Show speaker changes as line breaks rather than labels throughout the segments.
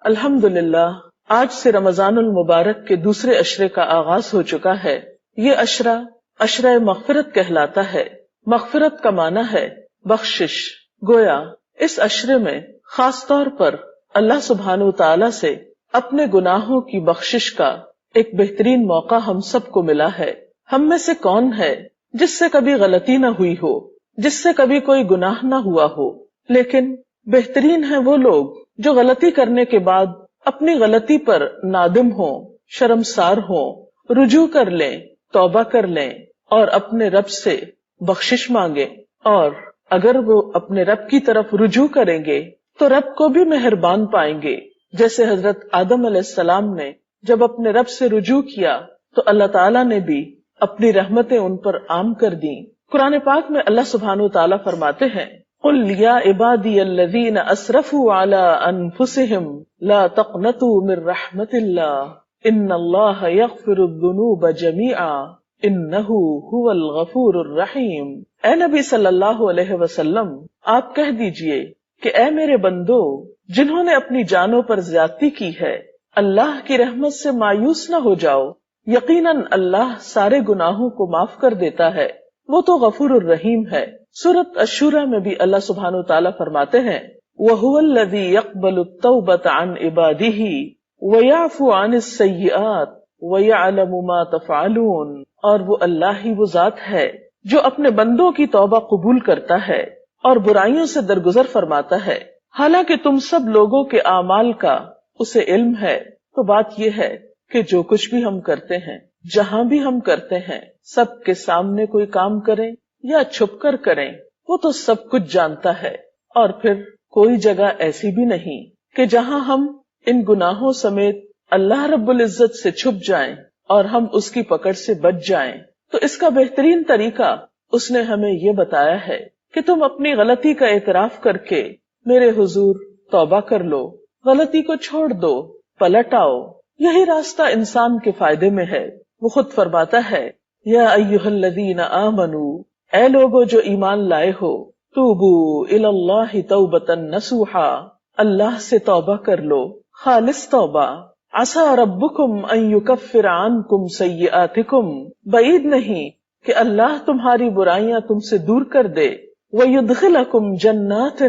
الحمدللہ آج سے رمضان المبارک کے دوسرے عشرے کا آغاز ہو چکا ہے۔ یہ عشرہ عشرہ مغفرت کہلاتا ہے۔ مغفرت کا معنی ہے بخشش۔ گویا اس عشرے میں خاص طور پر اللہ سبحانہ وتعالی سے اپنے گناہوں کی بخشش کا ایک بہترین موقع ہم سب کو ملا ہے۔ ہم میں سے کون ہے جس سے کبھی غلطی نہ ہوئی ہو، جس سے کبھی کوئی گناہ نہ ہوا ہو؟ لیکن بہترین ہیں وہ لوگ جو غلطی کرنے کے بعد اپنی غلطی پر نادم ہوں، شرمسار ہوں، رجوع کر لیں، توبہ کر لیں اور اپنے رب سے بخشش مانگیں۔ اور اگر وہ اپنے رب کی طرف رجوع کریں گے تو رب کو بھی مہربان پائیں گے، جیسے حضرت آدم علیہ السلام نے جب اپنے رب سے رجوع کیا تو اللہ تعالیٰ نے بھی اپنی رحمتیں ان پر عام کر دیں۔ قرآن پاک میں اللہ سبحانہ وتعالیٰ فرماتے ہیں قُلْ يَا عِبَادِيَ الَّذِينَ أَسْرَفُوا عَلَىٰ أَنفُسِهِمْ لَا تَقْنَطُوا مِن رَحْمَةِ اللَّهِ إِنَّ اللَّهَ يَغْفِرُ الذُّنُوبَ جَمِيعًا إِنَّهُ هُوَ الْغَفُورُ الرَّحِيمُ۔ اے نبی صلی اللہ علیہ وسلم، آپ کہہ دیجئے کہ اے میرے بندو جنہوں نے اپنی جانوں پر زیادتی کی ہے، اللہ کی رحمت سے مایوس نہ ہو جاؤ، یقیناً اللہ سارے گناہوں کو معاف کر دیتا ہے، وہ تو غفور الرحیم ہے۔ سورۃ الشورى میں بھی اللہ سبحانہ وتعالیٰ فرماتے ہیں وَهُوَ الَّذِي يَقْبَلُ التَّوْبَةَ عَنْ عِبَادِهِ وَيَعْفُو عَنِ السَّيِّئَاتِ وَيَعْلَمُ مَا تَفْعَلُونَ، اور وہ اللہ ہی وہ ذات ہے جو اپنے بندوں کی توبہ قبول کرتا ہے اور برائیوں سے درگزر فرماتا ہے، حالانکہ تم سب لوگوں کے اعمال کا اسے علم ہے۔ تو بات یہ ہے کہ جو کچھ بھی ہم کرتے ہیں، جہاں بھی ہم کرتے ہیں، سب کے سامنے کوئی کام کریں یا چھپ کر کریں، وہ تو سب کچھ جانتا ہے۔ اور پھر کوئی جگہ ایسی بھی نہیں کہ جہاں ہم ان گناہوں سمیت اللہ رب العزت سے چھپ جائیں اور ہم اس کی پکڑ سے بچ جائیں۔ تو اس کا بہترین طریقہ اس نے ہمیں یہ بتایا ہے کہ تم اپنی غلطی کا اعتراف کر کے میرے حضور توبہ کر لو، غلطی کو چھوڑ دو، پلٹ آؤ۔ یہی راستہ انسان کے فائدے میں ہے۔ وہ خود فرماتا ہے یا ایھا الذین آمنوا، اے لوگو جو ایمان لائے ہو، توبوا الی اللہ توبۃ نصوحا، اللہ سے توبہ کر لو، خالص توبہ۔ عسیٰ ربکم ان یکفر عنکم سیئاتکم، بعید نہیں کہ اللہ تمہاری برائیاں تم سے دور کر دے، ویدخلکم جنات،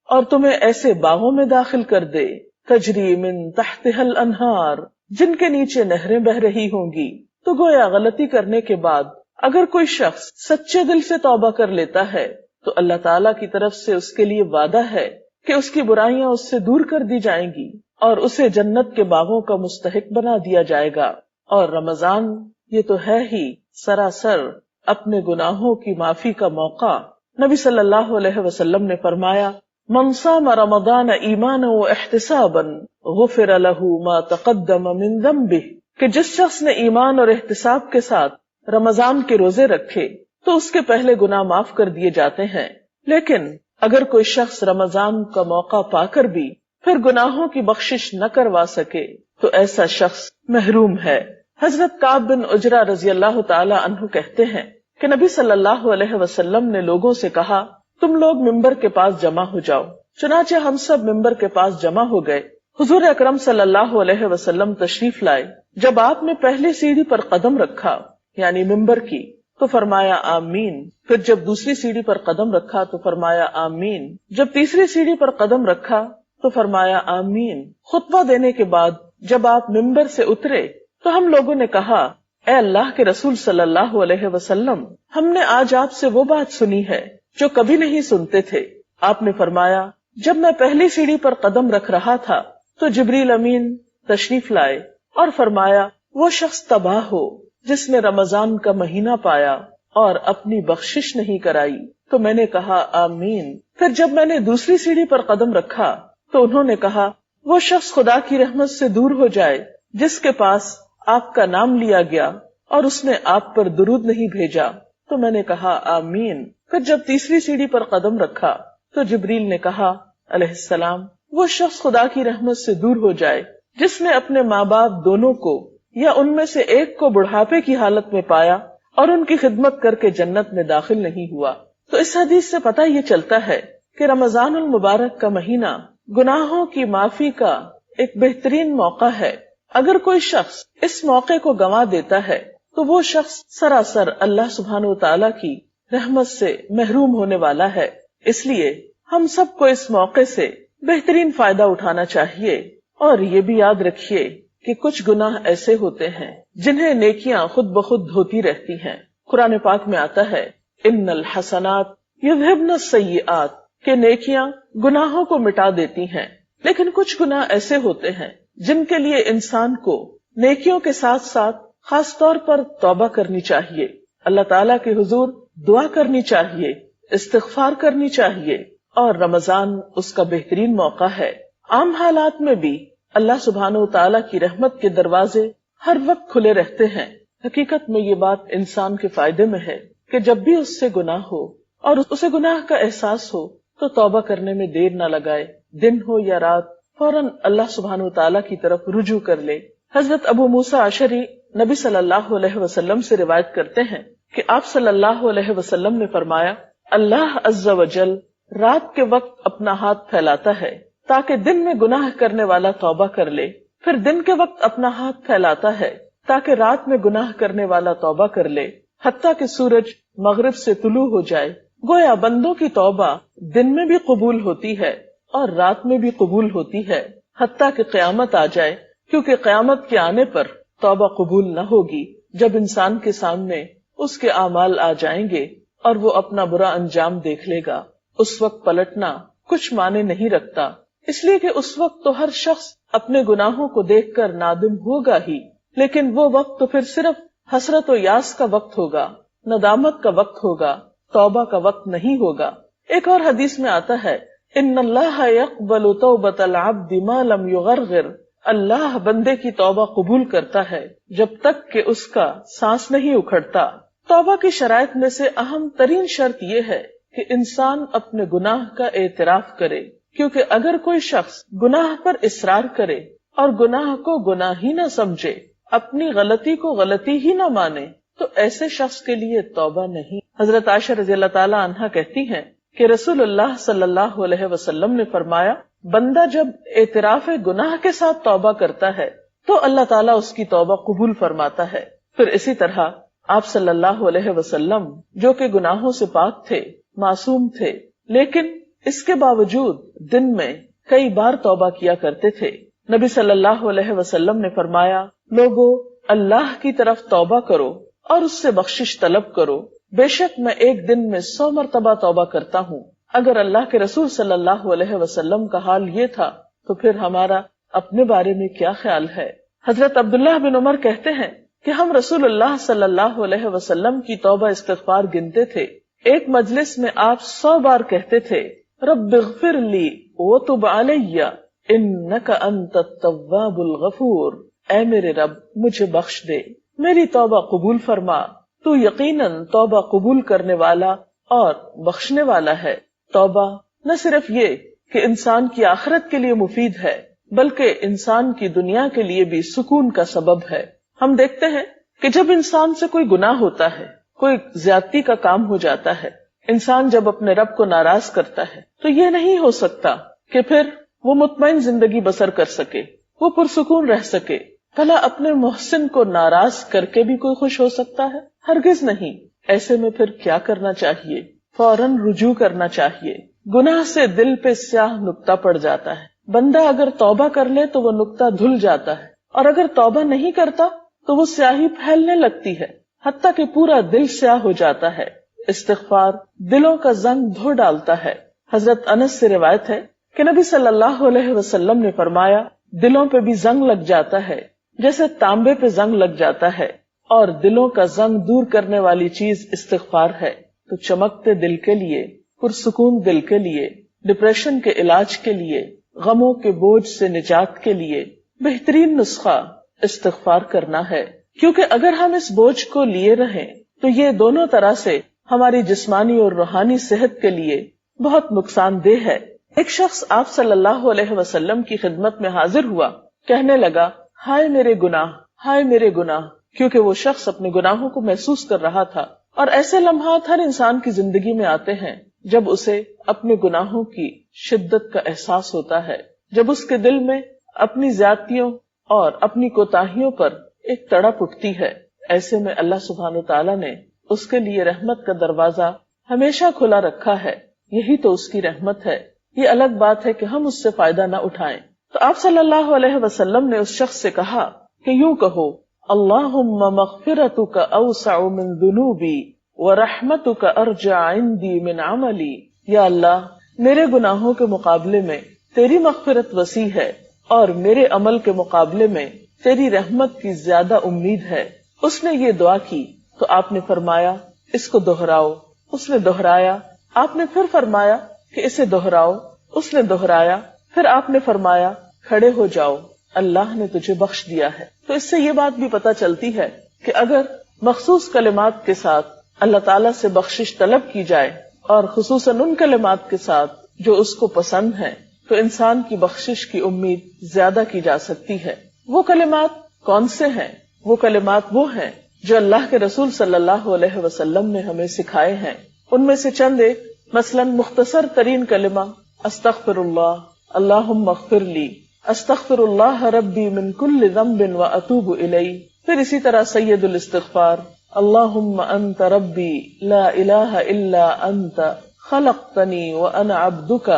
اور تمہیں ایسے باغوں میں داخل کر دے، تجری من تحتها الانہار، جن کے نیچے نہریں بہ رہی ہوں گی۔ تو گویا غلطی کرنے کے بعد اگر کوئی شخص سچے دل سے توبہ کر لیتا ہے تو اللہ تعالیٰ کی طرف سے اس کے لیے وعدہ ہے کہ اس کی برائیاں اس سے دور کر دی جائیں گی اور اسے جنت کے باغوں کا مستحق بنا دیا جائے گا۔ اور رمضان یہ تو ہے ہی سراسر اپنے گناہوں کی معافی کا موقع۔ نبی صلی اللہ علیہ وسلم نے فرمایا من صام رمضان ایمانا واحتسابا غفر له ما تقدم من ذنبه، کہ جس شخص نے ایمان اور احتساب کے ساتھ رمضان کے روزے رکھے تو اس کے پہلے گناہ معاف کر دیے جاتے ہیں۔ لیکن اگر کوئی شخص رمضان کا موقع پا کر بھی پھر گناہوں کی بخشش نہ کروا سکے تو ایسا شخص محروم ہے۔ حضرت کعب بن عجرہ رضی اللہ تعالی عنہ کہتے ہیں کہ نبی صلی اللہ علیہ وسلم نے لوگوں سے کہا تم لوگ ممبر کے پاس جمع ہو جاؤ۔ چنانچہ ہم سب ممبر کے پاس جمع ہو گئے۔ حضور اکرم صلی اللہ علیہ وسلم تشریف لائے۔ جب آپ نے پہلی سیڑھی پر قدم رکھا یعنی ممبر کی تو فرمایا آمین، پھر جب دوسری سیڑھی پر قدم رکھا تو فرمایا آمین، جب تیسری سیڑھی پر قدم رکھا تو فرمایا آمین۔ خطبہ دینے کے بعد جب آپ ممبر سے اترے تو ہم لوگوں نے کہا اے اللہ کے رسول صلی اللہ علیہ وسلم، ہم نے آج آپ سے وہ بات سنی ہے جو کبھی نہیں سنتے تھے۔ آپ نے فرمایا جب میں پہلی سیڑھی پر قدم رکھ رہا تھا تو جبریل امین تشریف لائے اور فرمایا وہ شخص تباہ ہو جس نے رمضان کا مہینہ پایا اور اپنی بخشش نہیں کرائی۔ تو میں نے کہا آمین۔ پھر جب میں نے دوسری سیڑھی پر قدم رکھا تو انہوں نے کہا وہ شخص خدا کی رحمت سے دور ہو جائے جس کے پاس آپ کا نام لیا گیا اور اس نے آپ پر درود نہیں بھیجا۔ تو میں نے کہا آمین۔ پھر جب تیسری سیڑھی پر قدم رکھا تو جبریل نے کہا علیہ السلام وہ شخص خدا کی رحمت سے دور ہو جائے جس نے اپنے ماں باپ دونوں کو یا ان میں سے ایک کو بڑھاپے کی حالت میں پایا اور ان کی خدمت کر کے جنت میں داخل نہیں ہوا۔ تو اس حدیث سے پتہ یہ چلتا ہے کہ رمضان المبارک کا مہینہ گناہوں کی معافی کا ایک بہترین موقع ہے. اگر کوئی شخص اس موقع کو گنوا دیتا ہے تو وہ شخص سراسر اللہ سبحانہ و تعالیٰ کی رحمت سے محروم ہونے والا ہے. اس لیے ہم سب کو اس موقع سے بہترین فائدہ اٹھانا چاہیے. اور یہ بھی یاد رکھیے کہ کچھ گناہ ایسے ہوتے ہیں جنہیں نیکیاں خود بخود دھوتی رہتی ہیں. قرآن پاک میں آتا ہے ان الحسنات یذہبن السیئات کہ نیکیاں گناہوں کو مٹا دیتی ہیں. لیکن کچھ گناہ ایسے ہوتے ہیں جن کے لیے انسان کو نیکیوں کے ساتھ ساتھ خاص طور پر توبہ کرنی چاہیے، اللہ تعالیٰ کے حضور دعا کرنی چاہیے، استغفار کرنی چاہیے. اور رمضان اس کا بہترین موقع ہے. عام حالات میں بھی اللہ سبحانہ و تعالیٰ کی رحمت کے دروازے ہر وقت کھلے رہتے ہیں. حقیقت میں یہ بات انسان کے فائدے میں ہے کہ جب بھی اس سے گناہ ہو اور اسے گناہ کا احساس ہو تو توبہ کرنے میں دیر نہ لگائے. دن ہو یا رات فوراً اللہ سبحانہ و تعالیٰ کی طرف رجوع کر لے. حضرت ابو موسیٰ اشعری نبی صلی اللہ علیہ وسلم سے روایت کرتے ہیں کہ آپ صلی اللہ علیہ وسلم نے فرمایا اللہ عز و جل رات کے وقت اپنا ہاتھ پھیلاتا ہے تاکہ دن میں گناہ کرنے والا توبہ کر لے، پھر دن کے وقت اپنا ہاتھ پھیلاتا ہے تاکہ رات میں گناہ کرنے والا توبہ کر لے، حتیٰ کہ سورج مغرب سے طلوع ہو جائے. گویا بندوں کی توبہ دن میں بھی قبول ہوتی ہے اور رات میں بھی قبول ہوتی ہے حتیٰ کہ قیامت آ جائے، کیونکہ قیامت کے آنے پر توبہ قبول نہ ہوگی جب انسان کے سامنے اس کے اعمال آ جائیں گے اور وہ اپنا برا انجام دیکھ لے گا. اس وقت پلٹنا کچھ معنی نہیں رکھتا، اس لیے کہ اس وقت تو ہر شخص اپنے گناہوں کو دیکھ کر نادم ہوگا ہی، لیکن وہ وقت تو پھر صرف حسرت و یاس کا وقت ہوگا، ندامت کا وقت ہوگا، توبہ کا وقت نہیں ہوگا. ایک اور حدیث میں آتا ہے ان اللہ یقبل توبۃ العبد ما لم یغرغر، اللہ بندے کی توبہ قبول کرتا ہے جب تک کہ اس کا سانس نہیں اکھڑتا. توبہ کی شرائط میں سے اہم ترین شرط یہ ہے کہ انسان اپنے گناہ کا اعتراف کرے، کیونکہ اگر کوئی شخص گناہ پر اصرار کرے اور گناہ کو گناہ ہی نہ سمجھے، اپنی غلطی کو غلطی ہی نہ مانے، تو ایسے شخص کے لیے توبہ نہیں. حضرت عائشہ رضی اللہ تعالی عنہا کہتی ہیں کہ رسول اللہ صلی اللہ علیہ وسلم نے فرمایا بندہ جب اعتراف گناہ کے ساتھ توبہ کرتا ہے تو اللہ تعالیٰ اس کی توبہ قبول فرماتا ہے. پھر اسی طرح آپ صلی اللہ علیہ وسلم جو کہ گناہوں سے پاک تھے، معصوم تھے، لیکن اس کے باوجود دن میں کئی بار توبہ کیا کرتے تھے. نبی صلی اللہ علیہ وسلم نے فرمایا لوگو اللہ کی طرف توبہ کرو اور اس سے بخشش طلب کرو، بے شک میں ایک دن میں 100 مرتبہ توبہ کرتا ہوں. اگر اللہ کے رسول صلی اللہ علیہ وسلم کا حال یہ تھا تو پھر ہمارا اپنے بارے میں کیا خیال ہے؟ حضرت عبداللہ بن عمر کہتے ہیں کہ ہم رسول اللہ صلی اللہ علیہ وسلم کی توبہ استغفار گنتے تھے. ایک مجلس میں آپ 100 بار کہتے تھے رب اغفر لی وتب علی انک انت التواب الغفور، اے میرے رب مجھے بخش دے، میری توبہ قبول فرما، تو یقیناً توبہ قبول کرنے والا اور بخشنے والا ہے. توبہ نہ صرف یہ کہ انسان کی آخرت کے لیے مفید ہے بلکہ انسان کی دنیا کے لیے بھی سکون کا سبب ہے. ہم دیکھتے ہیں کہ جب انسان سے کوئی گناہ ہوتا ہے، کوئی زیادتی کا کام ہو جاتا ہے، انسان جب اپنے رب کو ناراض کرتا ہے تو یہ نہیں ہو سکتا کہ پھر وہ مطمئن زندگی بسر کر سکے، وہ پرسکون رہ سکے. بھلا اپنے محسن کو ناراض کر کے بھی کوئی خوش ہو سکتا ہے؟ ہرگز نہیں. ایسے میں پھر کیا کرنا چاہیے؟ فوراً رجوع کرنا چاہیے. گناہ سے دل پہ سیاہ نقطہ پڑ جاتا ہے. بندہ اگر توبہ کر لے تو وہ نقطہ دھل جاتا ہے، اور اگر توبہ نہیں کرتا تو وہ سیاہی پھیلنے لگتی ہے حتیٰ کہ پورا دل سیاہ ہو جاتا ہے. استغفار دلوں کا زنگ دھو ڈالتا ہے. حضرت انس سے روایت ہے کہ نبی صلی اللہ علیہ وسلم نے فرمایا دلوں پہ بھی زنگ لگ جاتا ہے جیسے تانبے پہ زنگ لگ جاتا ہے، اور دلوں کا زنگ دور کرنے والی چیز استغفار ہے. تو چمکتے دل کے لیے، پرسکون دل کے لیے، ڈپریشن کے علاج کے لیے، غموں کے بوجھ سے نجات کے لیے بہترین نسخہ استغفار کرنا ہے. کیونکہ اگر ہم اس بوجھ کو لیے رہیں تو یہ دونوں طرح سے ہماری جسمانی اور روحانی صحت کے لیے بہت نقصان دہ ہے. ایک شخص آپ صلی اللہ علیہ وسلم کی خدمت میں حاضر ہوا، کہنے لگا ہائے میرے گناہ، ہائے میرے گناہ، کیونکہ وہ شخص اپنے گناہوں کو محسوس کر رہا تھا. اور ایسے لمحات ہر انسان کی زندگی میں آتے ہیں جب اسے اپنے گناہوں کی شدت کا احساس ہوتا ہے، جب اس کے دل میں اپنی زیادتیوں اور اپنی کوتاہیوں پر ایک تڑپ اٹھتی ہے، ایسے میں اللہ سبحانہ تعالیٰ نے اس کے لیے رحمت کا دروازہ ہمیشہ کھلا رکھا ہے، یہی تو اس کی رحمت ہے۔ یہ الگ بات ہے کہ ہم اس سے فائدہ نہ اٹھائیں۔ تو آپ صلی اللہ علیہ وسلم نے اس شخص سے کہا کہ یوں کہو، اللہم مغفرتک اوسع من ذنوبی ورحمتک ارجع عندی من عملی، یا اللہ میرے گناہوں کے مقابلے میں تیری مغفرت وسیع ہے اور میرے عمل کے مقابلے میں تیری رحمت کی زیادہ امید ہے۔ اس نے یہ دعا کی تو آپ نے فرمایا اس کو دہراؤ۔ اس نے دہرایا، آپ نے پھر فرمایا کہ اسے دہراؤ۔ اس نے دہرایا، پھر آپ نے فرمایا کھڑے ہو جاؤ، اللہ نے تجھے بخش دیا ہے۔ تو اس سے یہ بات بھی پتہ چلتی ہے کہ اگر مخصوص کلمات کے ساتھ اللہ تعالیٰ سے بخشش طلب کی جائے اور خصوصاً ان کلمات کے ساتھ جو اس کو پسند ہیں، تو انسان کی بخشش کی امید زیادہ کی جا سکتی ہے۔ وہ کلمات کون سے ہیں؟ وہ کلمات وہ ہیں جو اللہ کے رسول صلی اللہ علیہ وسلم نے ہمیں سکھائے ہیں۔ ان میں سے چند ایک، مثلاً مختصر ترین کلمہ استغفر اللہ، اللہم اغفر لی، استغفر اللہ ربی من کل ذنب واتوب الیہ۔ پھر اسی طرح سید الاستغفار، اللہم انت ربی لا الہ الا انت خلقتنی وانا عبدک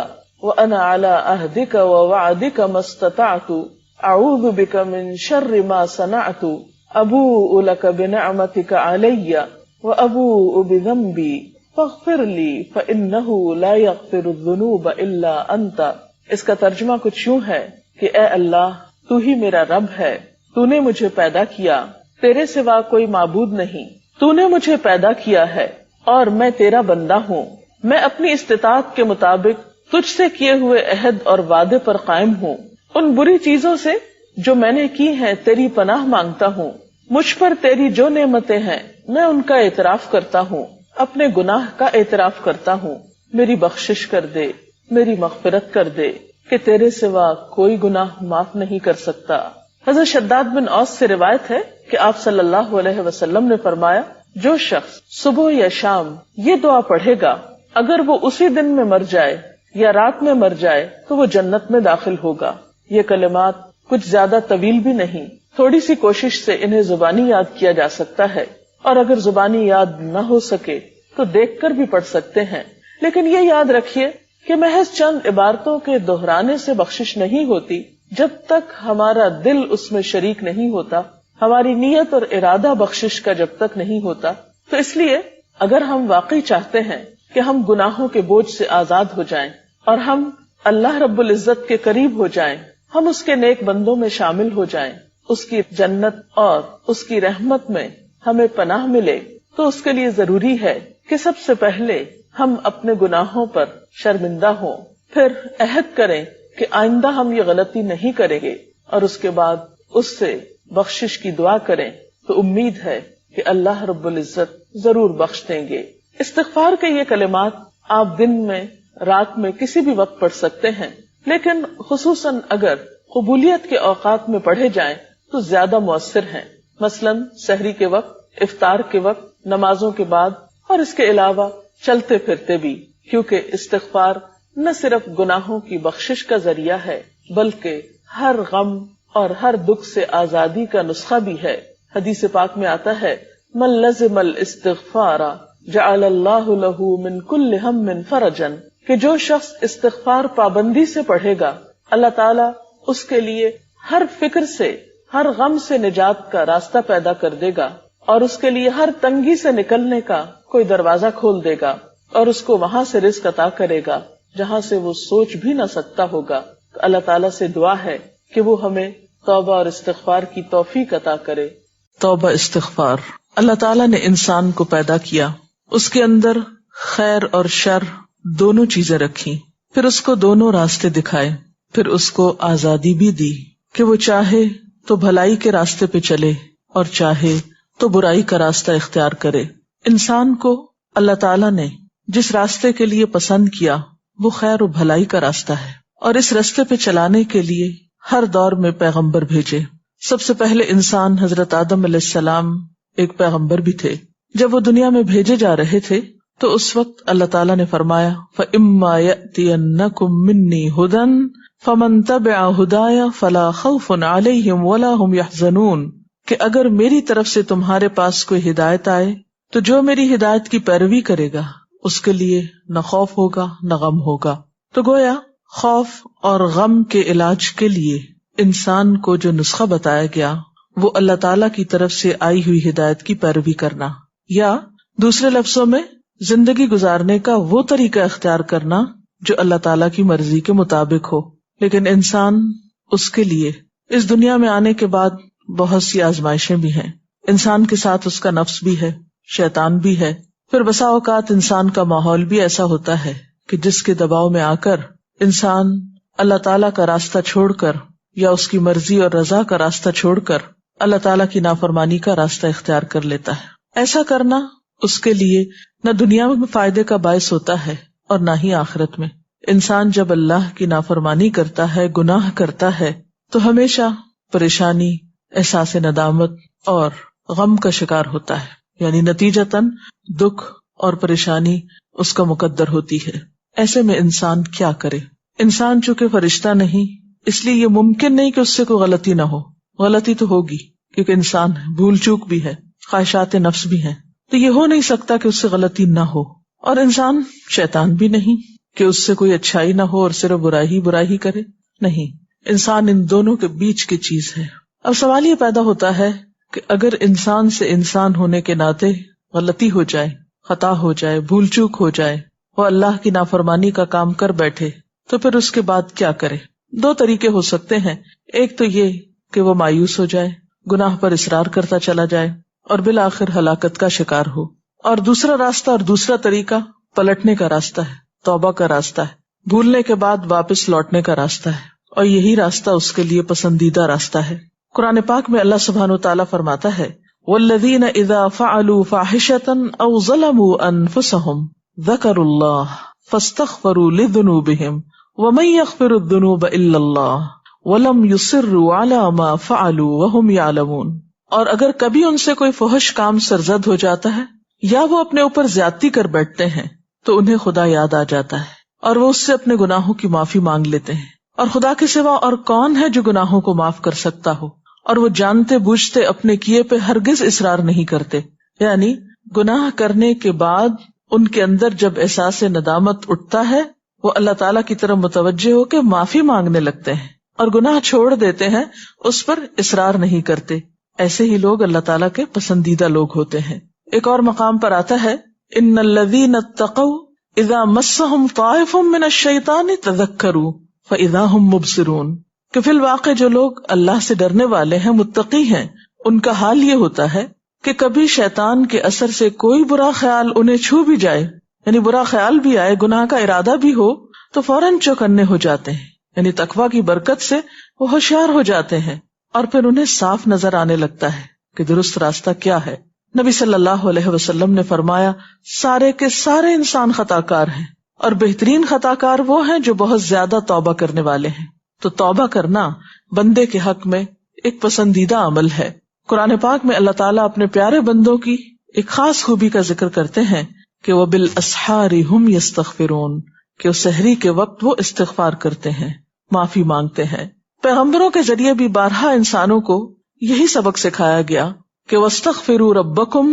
وانا علی عہدک ووعدک ما استطعت اعوذ بک من شر ما صنعت ابوء لک بنعمتک علی وابوء بذنبی فاغفر لی فانہ لا یغفر الذنوب الا انت۔ اس کا ترجمہ کچھ یوں ہے کہ اے اللہ تو ہی میرا رب ہے، تو نے مجھے پیدا کیا، تیرے سوا کوئی معبود نہیں، تو نے مجھے پیدا کیا ہے اور میں تیرا بندہ ہوں، میں اپنی استطاعت کے مطابق تجھ سے کیے ہوئے عہد اور وعدے پر قائم ہوں، ان بری چیزوں سے جو میں نے کی ہیں تیری پناہ مانگتا ہوں، مجھ پر تیری جو نعمتیں ہیں میں ان کا اعتراف کرتا ہوں، اپنے گناہ کا اعتراف کرتا ہوں، میری بخشش کر دے، میری مغفرت کر دے کہ تیرے سوا کوئی گناہ معاف نہیں کر سکتا۔ حضرت شداد بن اوس سے روایت ہے کہ آپ صلی اللہ علیہ وسلم نے فرمایا، جو شخص صبح یا شام یہ دعا پڑھے گا، اگر وہ اسی دن میں مر جائے یا رات میں مر جائے تو وہ جنت میں داخل ہوگا۔ یہ کلمات کچھ زیادہ طویل بھی نہیں، تھوڑی سی کوشش سے انہیں زبانی یاد کیا جا سکتا ہے، اور اگر زبانی یاد نہ ہو سکے تو دیکھ کر بھی پڑھ سکتے ہیں۔ لیکن یہ یاد رکھیے کہ محض چند عبارتوں کے دہرانے سے بخشش نہیں ہوتی جب تک ہمارا دل اس میں شریک نہیں ہوتا، ہماری نیت اور ارادہ بخشش کا جب تک نہیں ہوتا۔ تو اس لیے اگر ہم واقعی چاہتے ہیں کہ ہم گناہوں کے بوجھ سے آزاد ہو جائیں اور ہم اللہ رب العزت کے قریب ہو جائیں، ہم اس کے نیک بندوں میں شامل ہو جائیں، اس کی جنت اور اس کی رحمت میں ہمیں پناہ ملے، تو اس کے لیے ضروری ہے کہ سب سے پہلے ہم اپنے گناہوں پر شرمندہ ہوں، پھر عہد کریں کہ آئندہ ہم یہ غلطی نہیں کریں گے، اور اس کے بعد اس سے بخشش کی دعا کریں، تو امید ہے کہ اللہ رب العزت ضرور بخش دیں گے۔ استغفار کے یہ کلمات آپ دن میں، رات میں کسی بھی وقت پڑھ سکتے ہیں، لیکن خصوصاً اگر قبولیت کے اوقات میں پڑھے جائیں تو زیادہ مؤثر ہیں، مثلاً سحری کے وقت، افطار کے وقت، نمازوں کے بعد، اور اس کے علاوہ چلتے پھرتے بھی، کیونکہ استغفار نہ صرف گناہوں کی بخشش کا ذریعہ ہے بلکہ ہر غم اور ہر دکھ سے آزادی کا نسخہ بھی ہے۔ حدیث پاک میں آتا ہے، من لزم الاستغفار جعل اللہ لہ من کل ہم فرجا، کہ جو شخص استغفار پابندی سے پڑھے گا، اللہ تعالیٰ اس کے لیے ہر فکر سے، ہر غم سے نجات کا راستہ پیدا کر دے گا، اور اس کے لیے ہر تنگی سے نکلنے کا کوئی دروازہ کھول دے گا، اور اس کو وہاں سے رزق عطا کرے گا جہاں سے وہ سوچ بھی نہ سکتا ہوگا۔ تو اللہ تعالیٰ سے دعا ہے کہ وہ ہمیں توبہ اور استغفار کی توفیق عطا کرے۔ توبہ، استغفار۔ اللہ تعالیٰ نے انسان کو پیدا کیا، اس کے اندر خیر اور شر دونوں چیزیں رکھی، پھر اس کو دونوں راستے دکھائے، پھر اس کو آزادی بھی دی کہ وہ چاہے تو بھلائی کے راستے پہ چلے اور چاہے تو برائی کا راستہ اختیار کرے۔ انسان کو اللہ تعالیٰ نے جس راستے کے لیے پسند کیا وہ خیر و بھلائی کا راستہ ہے، اور اس راستے پہ چلانے کے لیے ہر دور میں پیغمبر بھیجے۔ سب سے پہلے انسان حضرت آدم علیہ السلام ایک پیغمبر بھی تھے۔ جب وہ دنیا میں بھیجے جا رہے تھے تو اس وقت اللہ تعالیٰ نے فرمایا، فَإِمَّا يَأْتِيَنَّكُم مِّنِّي هُدًى فمن تبع ہدایا فلا خوف علیہم ولا هم يحزنون، کہ اگر میری طرف سے تمہارے پاس کوئی ہدایت آئے تو جو میری ہدایت کی پیروی کرے گا اس کے لیے نہ خوف ہوگا نہ غم ہوگا۔ تو گویا خوف اور غم کے علاج کے لیے انسان کو جو نسخہ بتایا گیا وہ اللہ تعالیٰ کی طرف سے آئی ہوئی ہدایت کی پیروی کرنا، یا دوسرے لفظوں میں زندگی گزارنے کا وہ طریقہ اختیار کرنا جو اللہ تعالیٰ کی مرضی کے مطابق ہو۔ لیکن انسان اس کے لیے اس دنیا میں آنے کے بعد بہت سی آزمائشیں بھی ہیں، انسان کے ساتھ اس کا نفس بھی ہے، شیطان بھی ہے، پھر بسا اوقات انسان کا ماحول بھی ایسا ہوتا ہے کہ جس کے دباؤ میں آ کر انسان اللہ تعالیٰ کا راستہ چھوڑ کر یا اس کی مرضی اور رضا کا راستہ چھوڑ کر اللہ تعالیٰ کی نافرمانی کا راستہ اختیار کر لیتا ہے۔ ایسا کرنا اس کے لیے نہ دنیا میں فائدے کا باعث ہوتا ہے اور نہ ہی آخرت میں۔ انسان جب اللہ کی نافرمانی کرتا ہے، گناہ کرتا ہے، تو ہمیشہ پریشانی، احساس ندامت اور غم کا شکار ہوتا ہے، یعنی نتیجتاً دکھ اور پریشانی اس کا مقدر ہوتی ہے۔ ایسے میں انسان کیا کرے؟ انسان چونکہ فرشتہ نہیں، اس لیے یہ ممکن نہیں کہ اس سے کوئی غلطی نہ ہو۔ غلطی تو ہوگی کیونکہ انسان بھول چوک بھی ہے، خواہشات نفس بھی ہیں، تو یہ ہو نہیں سکتا کہ اس سے غلطی نہ ہو۔ اور انسان شیطان بھی نہیں کہ اس سے کوئی اچھائی نہ ہو اور صرف برائی ہی کرے، نہیں، انسان ان دونوں کے بیچ کی چیز ہے۔ اب سوال یہ پیدا ہوتا ہے کہ اگر انسان سے انسان ہونے کے ناطے غلطی ہو جائے، خطا ہو جائے، بھول چوک ہو جائے، وہ اللہ کی نافرمانی کا کام کر بیٹھے، تو پھر اس کے بعد کیا کرے؟ دو طریقے ہو سکتے ہیں۔ ایک تو یہ کہ وہ مایوس ہو جائے، گناہ پر اصرار کرتا چلا جائے اور بالآخر ہلاکت کا شکار ہو، اور دوسرا راستہ اور دوسرا طریقہ پلٹنے کا راستہ ہے، توبہ کا راستہ ہے، بھولنے کے بعد واپس لوٹنے کا راستہ ہے، اور یہی راستہ اس کے لیے پسندیدہ راستہ ہے۔ قرآن پاک میں اللہ سبحانہ وتعالیٰ فرماتا ہے وَالَّذِينَ إِذَا فَعَلُوا فَاحِشَةً أَوْ ظَلَمُوا أَنفُسَهُمْ ذَكَرُوا اللَّهَ فَاسْتَغْفَرُوا لِذُنُوبِهِمْ وَمَن يَغْفِرُ الذُّنُوبَ إِلَّا اللَّهُ وَلَمْ يُصِرُّوا عَلَى مَا فَعَلُوا وَهُمْ يَعْلَمُونَ۔ اور اگر کبھی ان سے کوئی فحش کام سرزد ہو جاتا ہے یا وہ اپنے اوپر زیادتی کر بیٹھتے ہیں تو انہیں خدا یاد آ جاتا ہے اور وہ اس سے اپنے گناہوں کی معافی مانگ لیتے ہیں، اور خدا کے سوا اور کون ہے جو گناہوں کو معاف کر سکتا ہو، اور وہ جانتے بوجھتے اپنے کیے پہ ہرگز اصرار نہیں کرتے۔ یعنی گناہ کرنے کے بعد ان کے اندر جب احساس ندامت اٹھتا ہے، وہ اللہ تعالیٰ کی طرف متوجہ ہو کے معافی مانگنے لگتے ہیں اور گناہ چھوڑ دیتے ہیں، اس پر اصرار نہیں کرتے۔ ایسے ہی لوگ اللہ تعالیٰ کے پسندیدہ لوگ ہوتے ہیں۔ ایک اور مقام پر آتا ہے ان الذین اتقوا اذا مسهم طائف من الشیطان تذکروا فاذا هم مبصرون، کہ فی الواقع جو لوگ اللہ سے ڈرنے والے ہیں، متقی ہیں، ان کا حال یہ ہوتا ہے کہ کبھی شیطان کے اثر سے کوئی برا خیال انہیں چھو بھی جائے، یعنی برا خیال بھی آئے، گناہ کا ارادہ بھی ہو، تو فوراً چوکنے ہو جاتے ہیں، یعنی تقویٰ کی برکت سے وہ ہوشیار ہو جاتے ہیں، اور پھر انہیں صاف نظر آنے لگتا ہے کہ درست راستہ کیا ہے۔ نبی صلی اللہ علیہ وسلم نے فرمایا سارے کے سارے انسان خطا کار ہیں، اور بہترین خطا کار وہ ہیں جو بہت زیادہ توبہ کرنے والے ہیں۔ تو توبہ کرنا بندے کے حق میں ایک پسندیدہ عمل ہے۔ قرآن پاک میں اللہ تعالیٰ اپنے پیارے بندوں کی ایک خاص خوبی کا ذکر کرتے ہیں کہ وَبِالْأَسْحَارِ هُمْ يَسْتَغْفِرُونَ، کہ سحری کے وقت وہ استغفار کرتے ہیں، معافی مانگتے ہیں۔ پیغمبروں کے ذریعے بھی بارہا انسانوں کو یہی سبق سکھایا گیا کہ وَاسْتَغْفِرُوا رَبَّكُمْ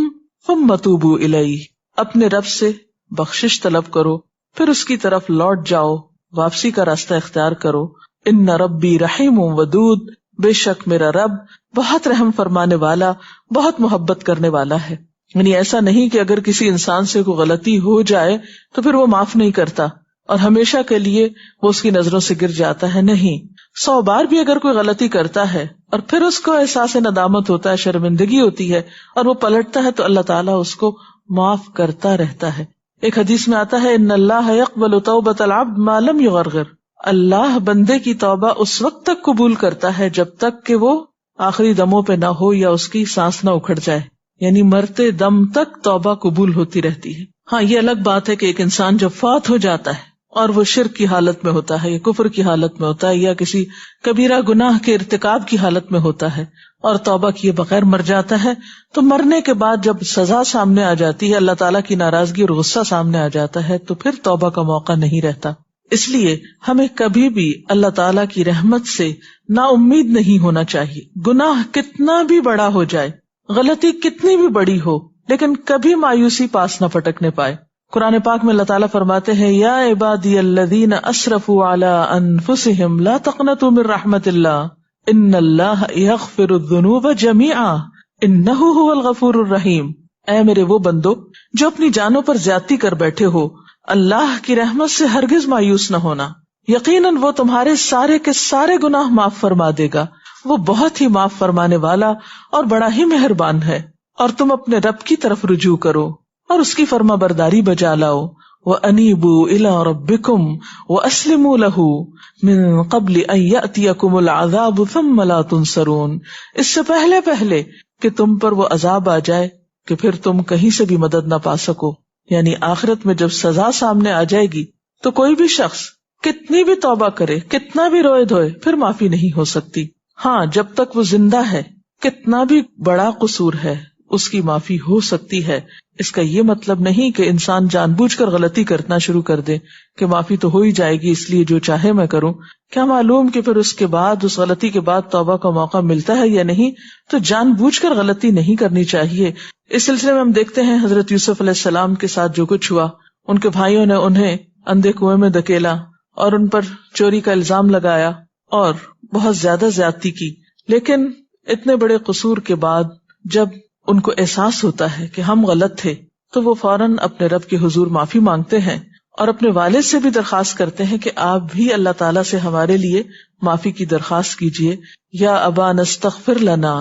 ثُمَّ تُوبُوا إِلَيْهِ، اپنے رب سے بخشش طلب کرو، پھر اس کی طرف لوٹ جاؤ، واپسی کا راستہ اختیار کرو۔ ان ربی رحیم ودود، بے شک میرا رب بہت رحم فرمانے والا، بہت محبت کرنے والا ہے۔ یعنی ایسا نہیں کہ اگر کسی انسان سے کوئی غلطی ہو جائے تو پھر وہ معاف نہیں کرتا اور ہمیشہ کے لیے وہ اس کی نظروں سے گر جاتا ہے، نہیں، 100 بار بھی اگر کوئی غلطی کرتا ہے اور پھر اس کو احساس ندامت ہوتا ہے، شرمندگی ہوتی ہے اور وہ پلٹتا ہے، تو اللہ تعالیٰ اس کو معاف کرتا رہتا ہے۔ ایک حدیث میں آتا ہے ان اللہ یقبل توبۃ العبد ما لم یغرغر، اللہ بندے کی توبہ اس وقت تک قبول کرتا ہے جب تک کہ وہ آخری دموں پہ نہ ہو یا اس کی سانس نہ اکھڑ جائے، یعنی مرتے دم تک توبہ قبول ہوتی رہتی ہے۔ ہاں، یہ الگ بات ہے کہ ایک انسان جب فوت ہو جاتا ہے اور وہ شرک کی حالت میں ہوتا ہے یا کفر کی حالت میں ہوتا ہے یا کسی کبیرہ گناہ کے ارتکاب کی حالت میں ہوتا ہے اور توبہ کیے بغیر مر جاتا ہے، تو مرنے کے بعد جب سزا سامنے آ جاتی ہے، اللہ تعالیٰ کی ناراضگی اور غصہ سامنے آ جاتا ہے، تو پھر توبہ کا موقع نہیں رہتا۔ اس لیے ہمیں کبھی بھی اللہ تعالیٰ کی رحمت سے نا امید نہیں ہونا چاہیے. گناہ کتنا بھی بڑا ہو جائے، غلطی کتنی بھی بڑی ہو، لیکن کبھی مایوسی پاس نہ پٹکنے پائے. قرآن پاک میں اللہ تعالیٰ فرماتے ہیں یا عبادی الذین اسرفوا علی انفسہم لا تقنطوا من رحمت اللہ ان اللہ یغفر الذنوب جمیعا انہ هو الغفور الرحیم. اے میرے وہ بندو جو اپنی جانوں پر زیادتی کر بیٹھے ہو، اللہ کی رحمت سے ہرگز مایوس نہ ہونا، یقیناً وہ تمہارے سارے کے سارے گناہ معاف فرما دے گا، وہ بہت ہی معاف فرمانے والا اور بڑا ہی مہربان ہے. اور تم اپنے رب کی طرف رجوع کرو اور اس کی فرما برداری بجا لاؤ. وَأَنِيبُوا إِلَىٰ رَبِّكُمْ وَأَسْلِمُوا لَهُ مِن قَبْلِ أَن يَأْتِيَكُمُ الْعَذَابُ ثُمَّ لَا تُنصَرُونَ. اس سے پہلے کہ تم پر وہ عذاب آ جائے کہ پھر تم کہیں سے بھی مدد نہ پا سکو. یعنی آخرت میں جب سزا سامنے آ جائے گی تو کوئی بھی شخص کتنی بھی توبہ کرے، کتنا بھی روئے دھوئے، پھر معافی نہیں ہو سکتی. ہاں جب تک وہ زندہ ہے، کتنا بھی بڑا قصور ہے اس کی معافی ہو سکتی ہے. اس کا یہ مطلب نہیں کہ انسان جان بوجھ کر غلطی کرنا شروع کر دے کہ معافی تو ہو ہی جائے گی اس لیے جو چاہے میں کروں. کیا معلوم کہ پھر اس کے بعد، اس غلطی کے بعد توبہ کا موقع ملتا ہے یا نہیں. تو جان بوجھ کر غلطی نہیں کرنی چاہیے. اس سلسلے میں ہم دیکھتے ہیں حضرت یوسف علیہ السلام کے ساتھ جو کچھ ہوا. ان کے بھائیوں نے انہیں اندھے کنویں میں دھکیلا اور ان پر چوری کا الزام لگایا اور بہت زیادہ زیادتی کی. لیکن اتنے بڑے قصور کے بعد جب ان کو احساس ہوتا ہے کہ ہم غلط تھے تو وہ فوراً اپنے رب کے حضور معافی مانگتے ہیں اور اپنے والد سے بھی درخواست کرتے ہیں کہ آپ بھی اللہ تعالیٰ سے ہمارے لیے معافی کی درخواست کیجیے. یا ابا نستغفر لنا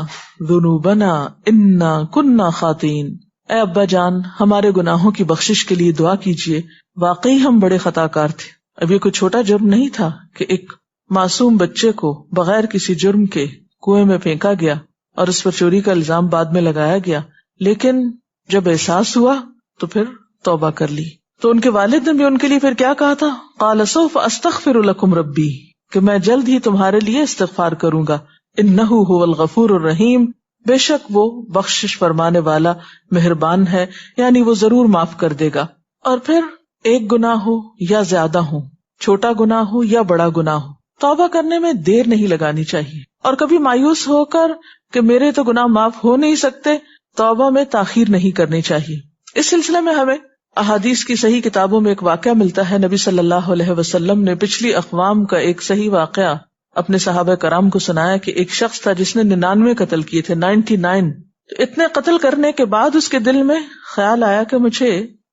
ذنوبنا انا کننا خاطئین. اے ابا جان ہمارے گناہوں کی بخشش کے لیے دعا کیجیے، واقعی ہم بڑے خطا کار تھے. اب یہ کوئی چھوٹا جرم نہیں تھا کہ ایک معصوم بچے کو بغیر کسی جرم کے کنویں میں پھینکا گیا اور اس پر چوری کا الزام بعد میں لگایا گیا. لیکن جب احساس ہوا تو پھر توبہ کر لی. تو ان کے والد نے بھی ان کے لیے پھر کیا کہا تھا؟ قال سوف استغفر لکم ربی، کہ میں جلد ہی تمہارے لیے استغفار کروں گا. انہ هو الغفور الرحیم، بے شک وہ بخشش فرمانے والا مہربان ہے، یعنی وہ ضرور معاف کر دے گا. اور پھر ایک گناہ ہو یا زیادہ ہو، چھوٹا گناہ ہو یا بڑا گناہ ہو، توبہ کرنے میں دیر نہیں لگانی چاہیے. اور کبھی مایوس ہو کر کہ میرے تو گناہ معاف ہو نہیں سکتے، توبہ میں تاخیر نہیں کرنی چاہیے. اس سلسلے میں ہمیں احادیث کی صحیح کتابوں میں ایک واقعہ ملتا ہے. نبی صلی اللہ علیہ وسلم نے پچھلی اقوام کا ایک صحیح واقعہ اپنے صحابہ کرام کو سنایا کہ ایک شخص تھا جس نے 99 قتل کیے تھے، 99. تو اتنے قتل کرنے کے بعد اس کے دل میں خیال آیا کہ مجھے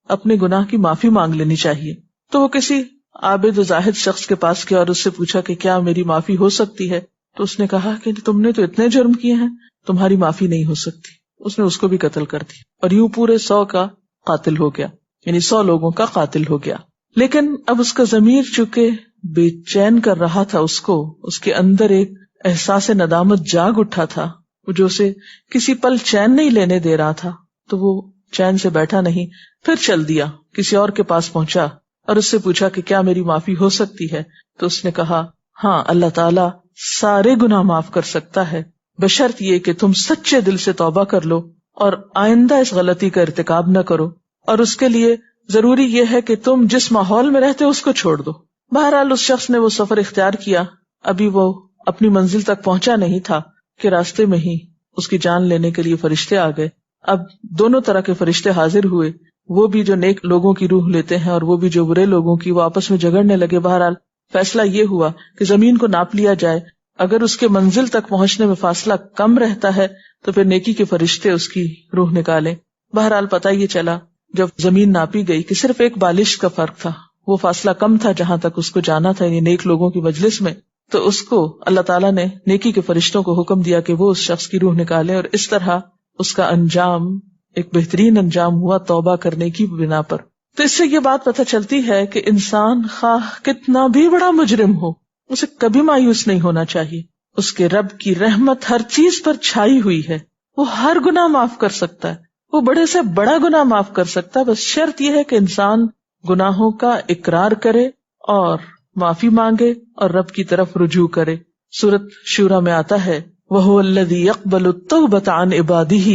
اپنے گناہ کی معافی مانگ لینی چاہیے. تو وہ کسی عابد و زاہد شخص کے پاس گیا اور اس سے پوچھا کہ کیا میری معافی ہو سکتی ہے؟ تو اس نے کہا کہ تم نے تو اتنے جرم کیے ہیں، تمہاری معافی نہیں ہو سکتی. اس نے اس کو بھی قتل کر دی اور یوں پورے 100 کا قاتل ہو گیا، یعنی 100 لوگوں کا قاتل ہو گیا. لیکن اب اس کا ضمیر چونکہ بے چین کر رہا تھا، اس کے اندر ایک احساس ندامت جاگ اٹھا تھا جو اسے کسی پل چین نہیں لینے دے رہا تھا. تو وہ چین سے بیٹھا نہیں، پھر چل دیا، کسی اور کے پاس پہنچا اور اس سے پوچھا کہ کیا میری معافی ہو سکتی ہے؟ تو اس نے کہا ہاں، اللہ تعالیٰ سارے گناہ معاف کر سکتا ہے، بشرط یہ کہ تم سچے دل سے توبہ کر لو اور آئندہ اس غلطی کا ارتکاب نہ کرو. اور اس کے لیے ضروری یہ ہے کہ تم جس ماحول میں رہتے ہو اس کو چھوڑ دو. بہرحال اس شخص نے وہ سفر اختیار کیا. ابھی وہ اپنی منزل تک پہنچا نہیں تھا کہ راستے میں ہی اس کی جان لینے کے لیے فرشتے آ گئے. اب دونوں طرح کے فرشتے حاضر ہوئے، وہ بھی جو نیک لوگوں کی روح لیتے ہیں اور وہ بھی جو برے لوگوں کی. وہ آپس میں جھگڑنے لگے. بہرحال فیصلہ یہ ہوا کہ زمین کو ناپ لیا جائے. اگر اس کے منزل تک پہنچنے میں فاصلہ کم رہتا ہے تو پھر نیکی کے فرشتے اس کی روح نکالیں. بہرحال پتہ یہ چلا جب زمین ناپی گئی کہ صرف ایک بالش کا فرق تھا، وہ فاصلہ کم تھا جہاں تک اس کو جانا تھا، یعنی نیک لوگوں کی مجلس میں. تو اس کو اللہ تعالیٰ نے نیکی کے فرشتوں کو حکم دیا کہ وہ اس شخص کی روح نکالیں، اور اس طرح اس کا انجام ایک بہترین انجام ہوا توبہ کرنے کی بنا پر. تو اس سے یہ بات پتہ چلتی ہے کہ انسان خواہ کتنا بھی بڑا مجرم ہو، اسے کبھی مایوس نہیں ہونا چاہیے. اس کے رب کی رحمت ہر چیز پر چھائی ہوئی ہے، وہ ہر گناہ معاف کر سکتا ہے، وہ بڑے سے بڑا گناہ معاف کر سکتا ہے. بس شرط یہ ہے کہ انسان گناہوں کا اقرار کرے اور معافی مانگے اور رب کی طرف رجوع کرے. سورۃ شورى میں آتا ہے وَهُوَ الَّذِي يَقْبَلُ التَّوْبَةَ عَنْ عِبَادِهِ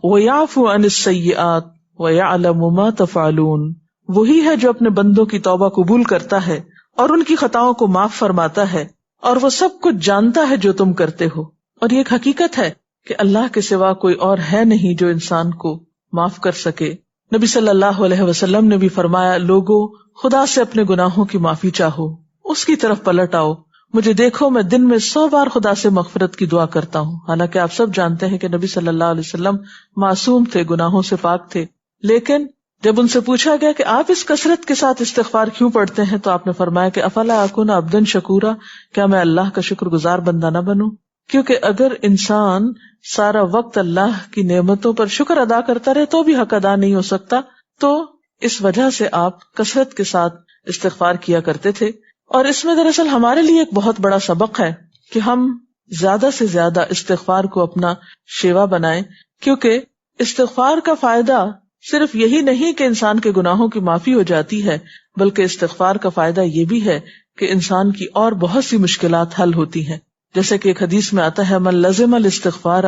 وَيَعْفُو عَنِ السَّيِّئَاتِ وَيَعْلَمُ مَا تَفْعَلُونَ. وہی ہے جو اپنے بندوں کی توبہ قبول کرتا ہے اور ان کی خطاؤں کو معاف فرماتا ہے، اور وہ سب کچھ جانتا ہے جو تم کرتے ہو۔ اور یہ ایک حقیقت ہے کہ اللہ کے سوا کوئی اور ہے نہیں جو انسان کو معاف کر سکے۔ نبی صلی اللہ علیہ وسلم نے بھی فرمایا، لوگوں خدا سے اپنے گناہوں کی معافی چاہو، اس کی طرف پلٹ آؤ، مجھے دیکھو میں دن میں 100 بار خدا سے مغفرت کی دعا کرتا ہوں۔ حالانکہ آپ سب جانتے ہیں کہ نبی صلی اللہ علیہ وسلم معصوم تھے، گناہوں سے پاک تھے، لیکن جب ان سے پوچھا گیا کہ آپ اس کثرت کے ساتھ استغفار کیوں پڑھتے ہیں، تو آپ نے فرمایا کہ افلا اکون عبدا شکورا، کیا میں اللہ کا شکر گزار بندہ نہ بنوں؟ کیونکہ اگر انسان سارا وقت اللہ کی نعمتوں پر شکر ادا کرتا رہے تو بھی حق ادا نہیں ہو سکتا، تو اس وجہ سے آپ کثرت کے ساتھ استغفار کیا کرتے تھے۔ اور اس میں دراصل ہمارے لیے ایک بہت بڑا سبق ہے کہ ہم زیادہ سے زیادہ استغفار کو اپنا شیوا بنائیں، کیونکہ استغفار کا فائدہ صرف یہی نہیں کہ انسان کے گناہوں کی معافی ہو جاتی ہے، بلکہ استغفار کا فائدہ یہ بھی ہے کہ انسان کی اور بہت سی مشکلات حل ہوتی ہیں۔ جیسے کہ ایک حدیث میں آتا ہے، من لزم الاستغفار،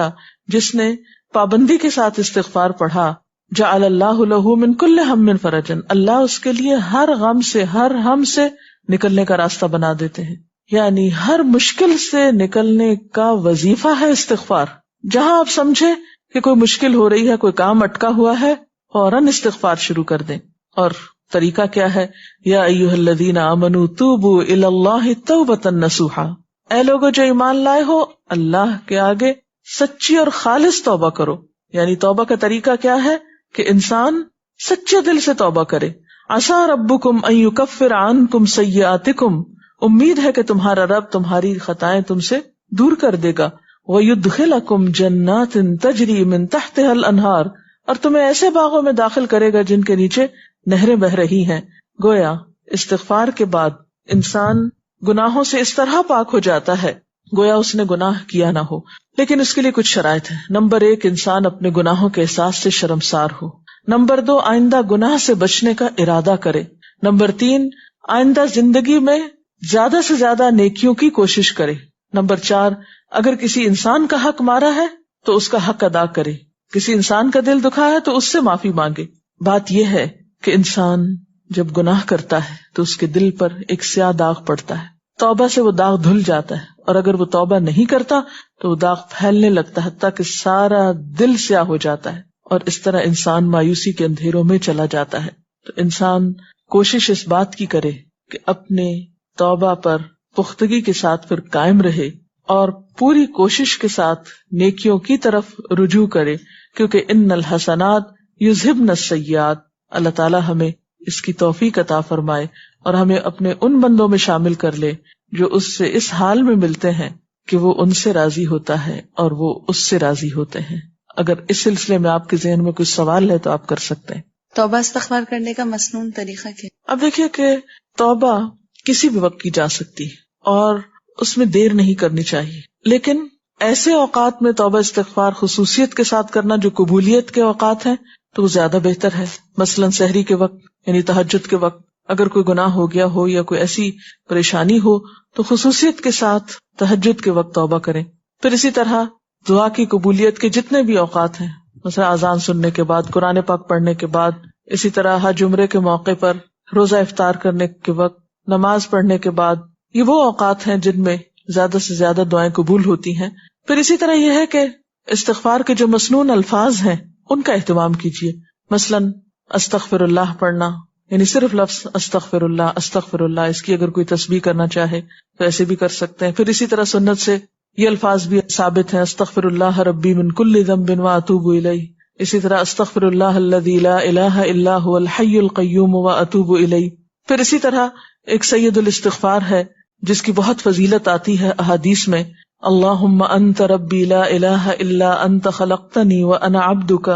جس نے پابندی کے ساتھ استغفار پڑھا، جعل اللہ لہ من کل ہم فرجا، اللہ اس کے لیے ہر غم سے، ہر ہم سے نکلنے کا راستہ بنا دیتے ہیں۔ یعنی ہر مشکل سے نکلنے کا وظیفہ ہے استغفار۔ جہاں آپ سمجھے کہ کوئی مشکل ہو رہی ہے، کوئی کام اٹکا ہوا ہے، فوراً استغفار شروع کر دیں۔ اور طریقہ کیا ہے؟ یا ایھا الذین آمنوا توبوا الی اللہ توبۃ نصوحا، اے لوگو جو ایمان لائے ہو، اللہ کے آگے سچی اور خالص توبہ کرو۔ یعنی توبہ کا طریقہ کیا ہے کہ انسان سچے دل سے توبہ کرے۔ عسیٰ ربکم ان یکفر عنکم سیئاتکم، امید ہے کہ تمہارا رب تمہاری خطائیں تم سے دور کر دے گا۔ وَيُدْخِلَكُمْ جَنَّاتٍ تَجْرِي مِن تَحْتِهَا الْأَنْهَارُ، اور تمہیں ایسے باغوں میں داخل کرے گا جن کے نیچے نہریں بہہ رہی ہیں۔ گویا استغفار کے بعد انسان گناہوں سے اس طرح پاک ہو جاتا ہے گویا اس نے گناہ کیا نہ ہو۔ لیکن اس کے لیے کچھ شرائط ہیں۔ نمبر 1، انسان اپنے گناہوں کے احساس سے شرمسار ہو۔ نمبر 2، آئندہ گناہ سے بچنے کا ارادہ کرے۔ نمبر 3، آئندہ زندگی میں زیادہ سے زیادہ نیکیوں کی کوشش کرے۔ نمبر 4، اگر کسی انسان کا حق مارا ہے تو اس کا حق ادا کرے، کسی انسان کا دل دکھا ہے تو اس سے معافی مانگے۔ بات یہ ہے کہ انسان جب گناہ کرتا ہے تو اس کے دل پر ایک سیاہ داغ پڑتا ہے، توبہ سے وہ داغ دھل جاتا ہے، اور اگر وہ توبہ نہیں کرتا تو وہ داغ پھیلنے لگتا ہے حتیٰ کہ سارا دل سیاہ ہو جاتا ہے، اور اس طرح انسان مایوسی کے اندھیروں میں چلا جاتا ہے۔ تو انسان کوشش اس بات کی کرے کہ اپنے توبہ پر پختگی کے ساتھ پھر قائم رہے اور پوری کوشش کے ساتھ نیکیوں کی طرف رجوع کرے، کیونکہ ان الحسنات یذہبن السیئات۔ اللہ تعالی ہمیں اس کی توفیق عطا فرمائے اور ہمیں اپنے ان بندوں میں شامل کر لے جو اس سے اس حال میں ملتے ہیں کہ وہ ان سے راضی ہوتا ہے اور وہ اس سے راضی ہوتے ہیں۔ اگر اس سلسلے میں آپ کے ذہن میں کچھ سوال ہے تو آپ کر سکتے ہیں۔
توبہ استغفار کرنے کا مسنون طریقہ کیا؟
اب دیکھیے کہ توبہ کسی بھی وقت کی جا سکتی ہے اور اس میں دیر نہیں کرنی چاہیے، لیکن ایسے اوقات میں توبہ استغفار خصوصیت کے ساتھ کرنا جو قبولیت کے اوقات ہیں تو وہ زیادہ بہتر ہے۔ مثلاً سحری کے وقت یعنی تہجد کے وقت اگر کوئی گناہ ہو گیا ہو یا کوئی ایسی پریشانی ہو تو خصوصیت کے ساتھ تہجد کے وقت توبہ کریں۔ پھر اسی طرح دعا کی قبولیت کے جتنے بھی اوقات ہیں، مثلا اذان سننے کے بعد، قرآن پاک پڑھنے کے بعد، اسی طرح حج عمرے کے موقع پر، روزہ افطار کرنے کے وقت، نماز پڑھنے کے بعد، یہ وہ اوقات ہیں جن میں زیادہ سے زیادہ دعائیں قبول ہوتی ہیں۔ پھر اسی طرح یہ ہے کہ استغفار کے جو مسنون الفاظ ہیں ان کا اہتمام کیجیے۔ مثلاً استغفر اللہ پڑھنا، یعنی صرف لفظ استغفر اللہ، اس کی اگر کوئی تسبیح کرنا چاہے تو ایسے بھی کر سکتے ہیں۔ پھر اسی طرح سنت سے یہ الفاظ بھی ثابت ہیں، استغفر اللہ ربی من کل ذنب واتوب الیہ۔ اسی طرح استغفر اللہ الذی لا الہ الا هو الحی القیوم واتوب الیہ۔ پھر اسی طرح ایک سید الاستغفار ہے جس کی بہت فضیلت آتی ہے احادیث میں، اللہم انت ربی لا الہ الا انت خلقتنی وانا عبدک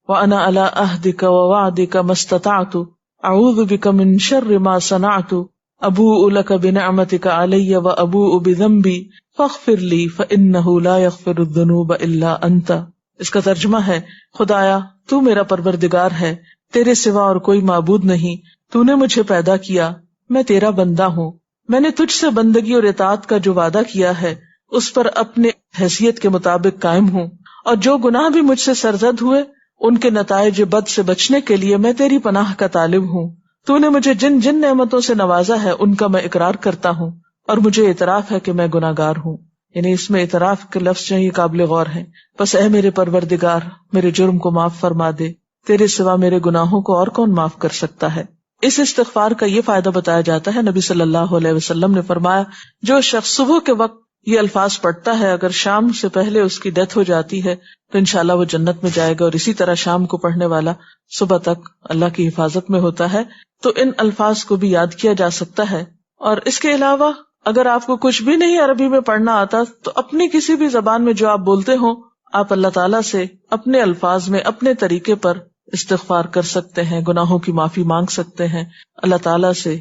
وانا علی عہدک ووعدک ما استطعت اعوذ بک من شر ما صنعت ابوء لک بنعمتک علی وابوء بذنبی فاغفر لی فانہ لا یغفر الذنوب الا انت۔ اس کا ترجمہ ہے، خدایا تو میرا پروردگار ہے، تیرے سوا اور کوئی معبود نہیں، تو نے مجھے پیدا کیا، میں تیرا بندہ ہوں، میں نے تجھ سے بندگی اور اطاعت کا جو وعدہ کیا ہے اس پر اپنے حیثیت کے مطابق قائم ہوں، اور جو گناہ بھی مجھ سے سرزد ہوئے ان کے نتائج بد سے بچنے کے لیے میں تیری پناہ کا طالب ہوں، تو نے مجھے جن جن نعمتوں سے نوازا ہے ان کا میں اقرار کرتا ہوں اور مجھے اعتراف ہے کہ میں گناہگار ہوں. یعنی اس میں اعتراف کے لفظ جو یہ قابل غور ہیں. بس اے میرے پروردگار میرے جرم کو معاف فرما دے، تیرے سوا میرے گناہوں کو اور کون معاف کر سکتا ہے. اس استغفار کا یہ فائدہ بتایا جاتا ہے، نبی صلی اللہ علیہ وسلم نے فرمایا جو شخص صبح کے وقت یہ الفاظ پڑھتا ہے اگر شام سے پہلے اس کی ڈیتھ ہو جاتی ہے تو انشاءاللہ وہ جنت میں جائے گا، اور اسی طرح شام کو پڑھنے والا صبح تک اللہ کی حفاظت میں ہوتا ہے. تو ان الفاظ کو بھی یاد کیا جا سکتا ہے. اور اس کے علاوہ اگر آپ کو کچھ بھی نہیں عربی میں پڑھنا آتا تو اپنی کسی بھی زبان میں جو آپ بولتے ہوں آپ اللہ تعالیٰ سے اپنے الفاظ میں اپنے طریقے پر استغفار کر سکتے ہیں، گناہوں کی معافی مانگ سکتے ہیں، اللہ تعالیٰ سے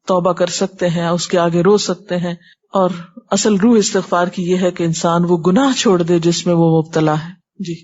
توبہ کر سکتے ہیں، اس کے آگے رو سکتے ہیں. اور اصل روح استغفار کی یہ ہے کہ انسان وہ گناہ چھوڑ دے جس میں وہ مبتلا ہے. جی